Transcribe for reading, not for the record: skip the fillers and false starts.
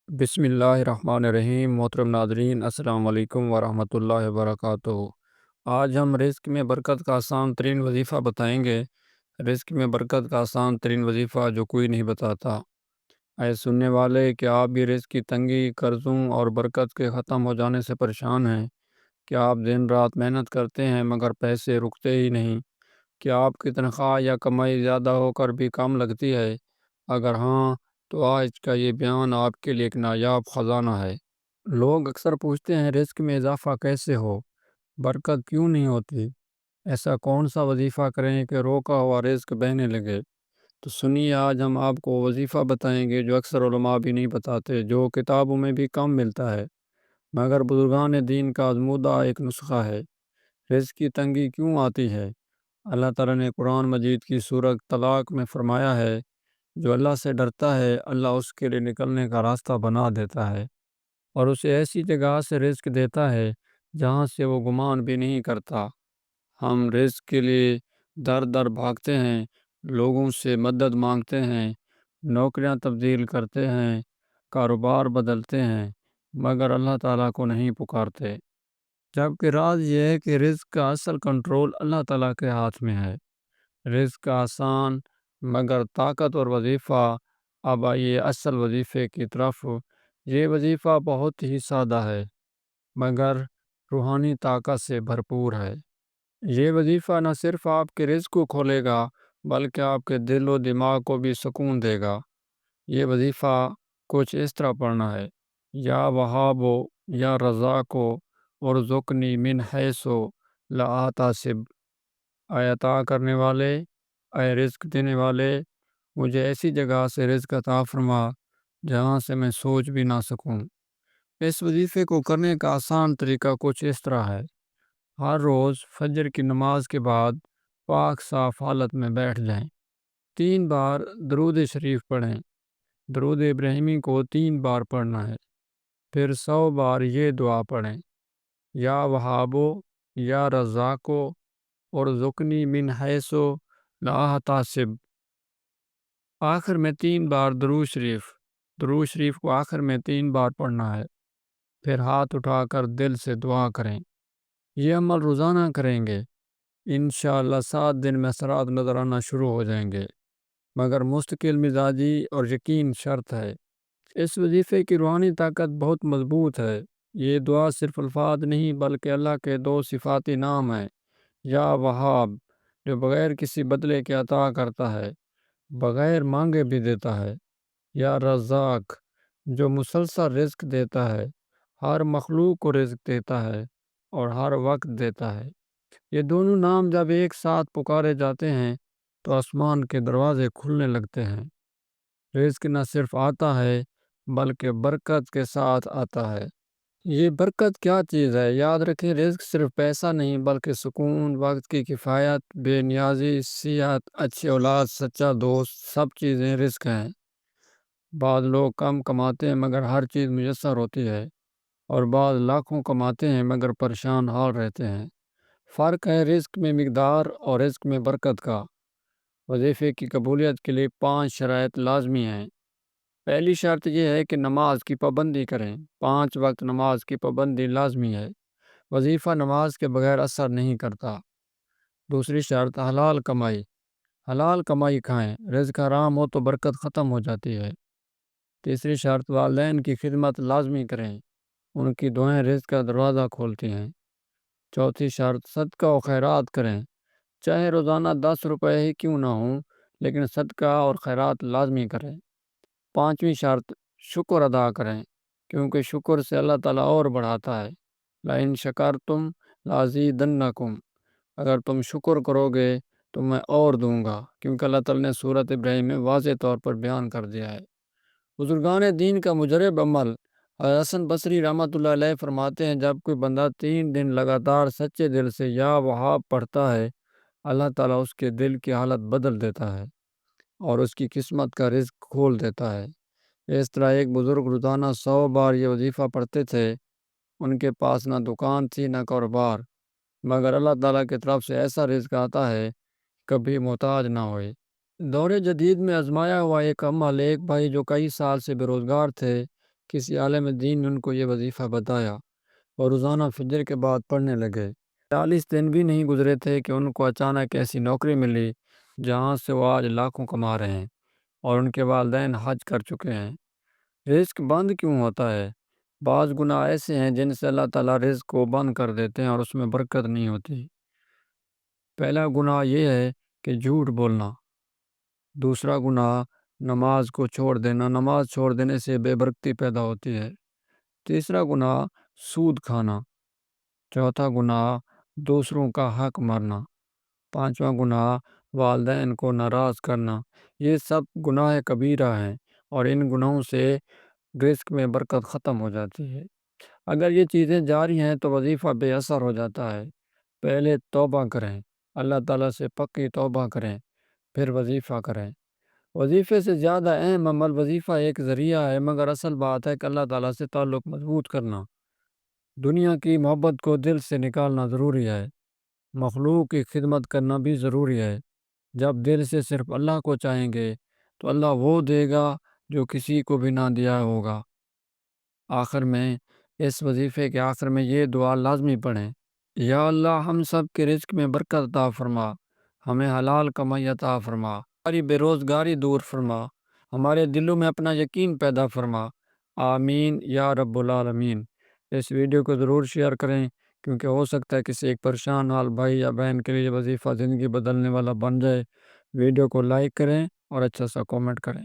بسم اللہ الرحمن الرحیم۔ محترم ناظرین، السلام علیکم ورحمۃ اللہ وبرکاتہ۔ آج ہم رزق میں برکت کا آسان ترین وظیفہ بتائیں گے۔ رزق میں برکت کا آسان ترین وظیفہ جو کوئی نہیں بتاتا۔ اے سننے والے، کیا آپ بھی رزق کی تنگی، قرضوں اور برکت کے ختم ہو جانے سے پریشان ہیں؟ کیا آپ دن رات محنت کرتے ہیں مگر پیسے رکتے ہی نہیں؟ کیا آپ کی تنخواہ یا کمائی زیادہ ہو کر بھی کم لگتی ہے؟ اگر ہاں، تو آج کا یہ بیان آپ کے لیے ایک نایاب خزانہ ہے۔ لوگ اکثر پوچھتے ہیں، رزق میں اضافہ کیسے ہو؟ برکت کیوں نہیں ہوتی؟ ایسا کون سا وظیفہ کریں کہ روکا ہوا رزق بہنے لگے؟ تو سنیے، آج ہم آپ کو وظیفہ بتائیں گے جو اکثر علماء بھی نہیں بتاتے، جو کتابوں میں بھی کم ملتا ہے، مگر بزرگان دین کا آزمودہ ایک نسخہ ہے۔ رزق کی تنگی کیوں آتی ہے؟ اللہ تعالیٰ نے قرآن مجید کی سورۃ طلاق میں فرمایا ہے، جو اللہ سے ڈرتا ہے اللہ اس کے لیے نکلنے کا راستہ بنا دیتا ہے اور اسے ایسی جگہ سے رزق دیتا ہے جہاں سے وہ گمان بھی نہیں کرتا۔ ہم رزق کے لیے در در بھاگتے ہیں، لوگوں سے مدد مانگتے ہیں، نوکریاں تبدیل کرتے ہیں، کاروبار بدلتے ہیں، مگر اللہ تعالیٰ کو نہیں پکارتے۔ جبکہ راز یہ ہے کہ رزق کا اصل کنٹرول اللہ تعالیٰ کے ہاتھ میں ہے۔ رزق کا آسان مگر طاقتور وظیفہ۔ اب آئیے اصل وظیفے کی طرف۔ یہ وظیفہ بہت ہی سادہ ہے مگر روحانی طاقت سے بھرپور ہے۔ یہ وظیفہ نہ صرف آپ کے رزق کو کھولے گا بلکہ آپ کے دل و دماغ کو بھی سکون دے گا۔ یہ وظیفہ کچھ اس طرح پڑھنا ہے: یا وہابو، یا رزاقو، ارزقنی من حیث لا احتسب۔ اے عطا کرنے والے، اے رزق دینے والے، مجھے ایسی جگہ سے رزق عطا فرما جہاں سے میں سوچ بھی نہ سکوں۔ اس وظیفے کو کرنے کا آسان طریقہ کچھ اس طرح ہے: ہر روز فجر کی نماز کے بعد پاک صاف حالت میں بیٹھ جائیں، 3 بار درود شریف پڑھیں۔ درود ابراہیمی کو 3 بار پڑھنا ہے۔ پھر 100 بار یہ دعا پڑھیں: یا وہابو، یا رزاقو، ارزقنی من حیث لا احتسب۔ آخر میں 3 بار درود شریف کو آخر میں 3 بار پڑھنا ہے۔ پھر ہاتھ اٹھا کر دل سے دعا کریں۔ یہ عمل روزانہ کریں گے، انشاءاللہ 7 دن میں اثرات نظر آنا شروع ہو جائیں گے، مگر مستقل مزاجی اور یقین شرط ہے۔ اس وظیفے کی روحانی طاقت بہت مضبوط ہے۔ یہ دعا صرف الفاظ نہیں بلکہ اللہ کے 2 صفاتی نام ہیں: یا وہاب، جو بغیر کسی بدلے کے عطا کرتا ہے، بغیر مانگے بھی دیتا ہے; یا رزاق، جو مسلسل رزق دیتا ہے، ہر مخلوق کو رزق دیتا ہے اور ہر وقت دیتا ہے۔ یہ دونوں نام جب ایک ساتھ پکارے جاتے ہیں تو آسمان کے دروازے کھلنے لگتے ہیں۔ رزق نہ صرف آتا ہے بلکہ برکت کے ساتھ آتا ہے۔ یہ برکت کیا چیز ہے؟ یاد رکھیں، رزق صرف پیسہ نہیں بلکہ سکون، وقت کی کفایت، بے نیازی، صحت، اچھی اولاد، سچا دوست، سب چیزیں رزق ہیں۔ بعض لوگ کم کماتے ہیں مگر ہر چیز میسر ہوتی ہے، اور بعض لاکھوں کماتے ہیں مگر پریشان حال رہتے ہیں۔ فرق ہے رزق میں مقدار اور رزق میں برکت کا۔ وظیفے کی قبولیت کے لیے 5 شرائط لازمی ہیں۔ پہلی شرط یہ ہے کہ نماز کی پابندی کریں۔ 5 وقت نماز کی پابندی لازمی ہے۔ وظیفہ نماز کے بغیر اثر نہیں کرتا۔ دوسری شرط حلال کمائی۔ حلال کمائی کھائیں، رزق حرام ہو تو برکت ختم ہو جاتی ہے۔ تیسری شرط والدین کی خدمت لازمی کریں، ان کی دعائیں رزق کا دروازہ کھولتی ہیں۔ چوتھی شرط صدقہ و خیرات کریں، چاہے روزانہ 10 روپے ہی کیوں نہ ہوں، لیکن صدقہ اور خیرات لازمی کریں۔ پانچویں شرط شکر ادا کریں، کیونکہ شکر سے اللہ تعالیٰ اور بڑھاتا ہے۔ لَإِن شَكَرْتُمْ لَأَزِيدَنَّكُمْ، اگر تم شکر کرو گے تو میں اور دوں گا، کیونکہ اللہ تعالیٰ نے سورۃ ابراہیم میں واضح طور پر بیان کر دیا ہے۔ بزرگان دین کا مجرب عمل حسن بصری رحمۃ اللہ علیہ فرماتے ہیں، جب کوئی بندہ 3 دن لگاتار سچے دل سے یا وہاب پڑھتا ہے، اللہ تعالیٰ اس کے دل کی حالت بدل دیتا ہے اور اس کی قسمت کا رزق کھول دیتا ہے۔ اس طرح ایک بزرگ روزانہ 100 بار یہ وظیفہ پڑھتے تھے۔ ان کے پاس نہ دکان تھی نہ کاروبار، مگر اللہ تعالیٰ کی طرف سے ایسا رزق آتا ہے کبھی محتاج نہ ہوئے۔ دور جدید میں آزمایا ہوا ایک عمل: ایک بھائی جو کئی سال سے بے روزگار تھے، کسی عالم دین نے ان کو یہ وظیفہ بتایا اور روزانہ فجر کے بعد پڑھنے لگے۔ 40 دن بھی نہیں گزرے تھے کہ ان کو اچانک ایسی نوکری ملی جہاں سے وہ آج لاکھوں کما رہے ہیں اور ان کے والدین حج کر چکے ہیں۔ رزق بند کیوں ہوتا ہے؟ بعض گناہ ایسے ہیں جن سے اللہ تعالیٰ رزق کو بند کر دیتے ہیں اور اس میں برکت نہیں ہوتی۔ پہلا گناہ یہ ہے کہ جھوٹ بولنا۔ دوسرا گناہ نماز کو چھوڑ دینا، نماز چھوڑ دینے سے بے برکتی پیدا ہوتی ہے۔ تیسرا گناہ سود کھانا۔ چوتھا گناہ دوسروں کا حق مارنا۔ پانچواں گناہ والدین کو ناراض کرنا۔ یہ سب گناہ کبیرہ ہیں اور ان گناہوں سے رزق میں برکت ختم ہو جاتی ہے۔ اگر یہ چیزیں جاری ہیں تو وظیفہ بے اثر ہو جاتا ہے۔ پہلے توبہ کریں، اللہ تعالیٰ سے پکی توبہ کریں، پھر وظیفہ کریں۔ وظیفے سے زیادہ اہم عمل وظیفہ ایک ذریعہ ہے، مگر اصل بات ہے کہ اللہ تعالیٰ سے تعلق مضبوط کرنا۔ دنیا کی محبت کو دل سے نکالنا ضروری ہے۔ مخلوق کی خدمت کرنا بھی ضروری ہے۔ جب دل سے صرف اللہ کو چاہیں گے تو اللہ وہ دے گا جو کسی کو بھی نہ دیا ہوگا۔ آخر میں اس وظیفے کے آخر میں یہ دعا لازمی پڑھیں: یا اللہ ہم سب کے رزق میں برکت عطا فرما، ہمیں حلال کمائی عطا فرما، ہماری بے روزگاری دور فرما، ہمارے دلوں میں اپنا یقین پیدا فرما، آمین یا رب العالمین۔ اس ویڈیو کو ضرور شیئر کریں کیونکہ ہو سکتا ہے کسی ایک پریشان حال بھائی یا بہن کے لیے وظیفہ زندگی بدلنے والا بن جائے۔ ویڈیو کو لائک کریں اور اچھا سا کومنٹ کریں۔